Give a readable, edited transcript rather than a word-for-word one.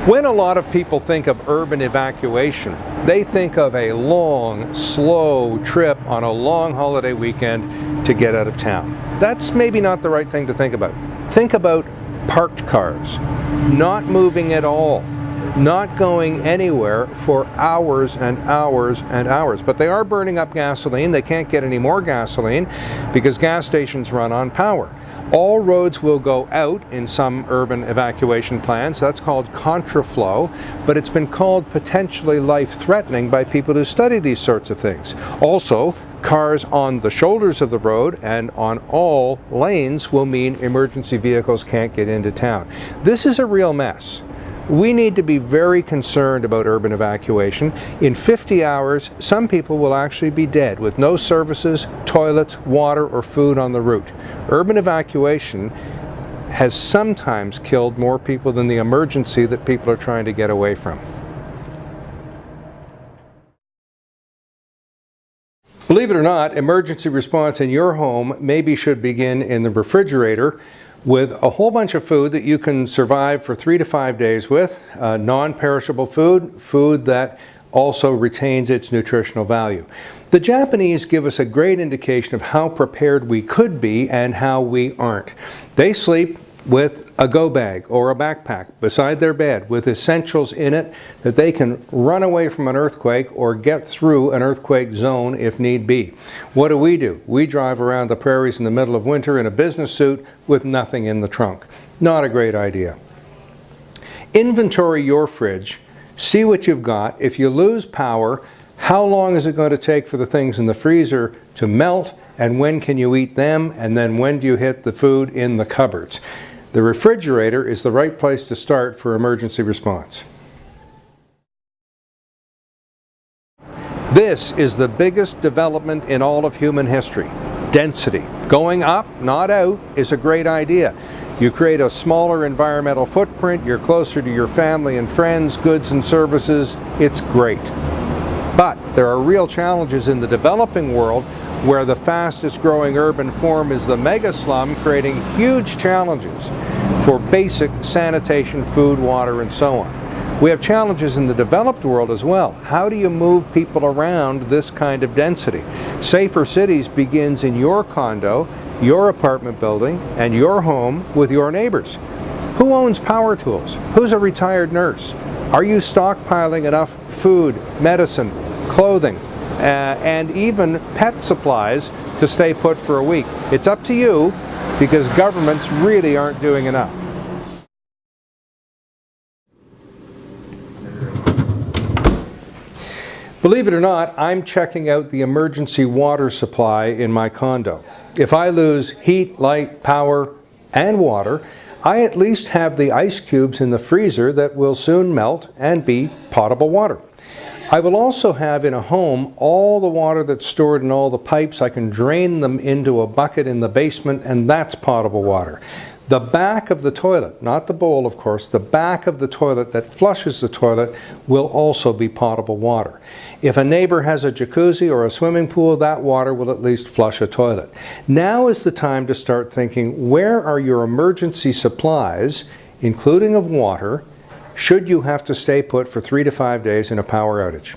When a lot of people think of urban evacuation, they think of a long, slow trip on a long holiday weekend to get out of town. That's maybe not the right thing to think about. Think about parked cars, not moving at all, not going anywhere for hours and hours and hours. But they are burning up gasoline. They can't get any more gasoline because gas stations run on power. All roads will go out in some urban evacuation plans. That's called contraflow, but it's been called potentially life-threatening by people who study these sorts of things. Also, cars on the shoulders of the road and on all lanes will mean emergency vehicles can't get into town. This is a real mess. We need to be very concerned about urban evacuation. In 50 hours, some people will actually be dead with no services, toilets, water, or food on the route. Urban evacuation has sometimes killed more people than the emergency that people are trying to get away from. Believe it or not, emergency response in your home maybe should begin in the refrigerator with a whole bunch of food that you can survive for 3 to 5 days with, non-perishable food, food that also retains its nutritional value. The Japanese give us a great indication of how prepared we could be and how we aren't. They sleep with a go bag or a backpack beside their bed with essentials in it that they can run away from an earthquake or get through an earthquake zone if need be. What do? We drive around the prairies in the middle of winter in a business suit with nothing in the trunk. Not a great idea. Inventory your fridge. See what you've got. If you lose power, how long is it going to take for the things in the freezer to melt, and when can you eat them, and then when do you hit the food in the cupboards? The refrigerator is the right place to start for emergency response. This is the biggest development in all of human history. Density. Going up, not out, is a great idea. You create a smaller environmental footprint, you're closer to your family and friends, goods and services. It's great. But there are real challenges in the developing world where the fastest growing urban form is the mega slum, creating huge challenges for basic sanitation, food, water, and so on. We have challenges in the developed world as well. How do you move people around this kind of density? Safer Cities begins in your condo, your apartment building, and your home with your neighbors. Who owns power tools? Who's a retired nurse? Are you stockpiling enough food, medicine, clothing, and even pet supplies to stay put for a week? It's up to you, because governments really aren't doing enough. Believe it or not, I'm checking out the emergency water supply in my condo. If I lose heat, light, power, and water, I at least have the ice cubes in the freezer that will soon melt and be potable water. I will also have in a home all the water that's stored in all the pipes. I can drain them into a bucket in the basement, and that's potable water. The back of the toilet, not the bowl of course, the back of the toilet that flushes the toilet will also be potable water. If a neighbor has a jacuzzi or a swimming pool, that water will at least flush a toilet. Now is the time to start thinking, where are your emergency supplies, including of water, should you have to stay put for 3 to 5 days in a power outage?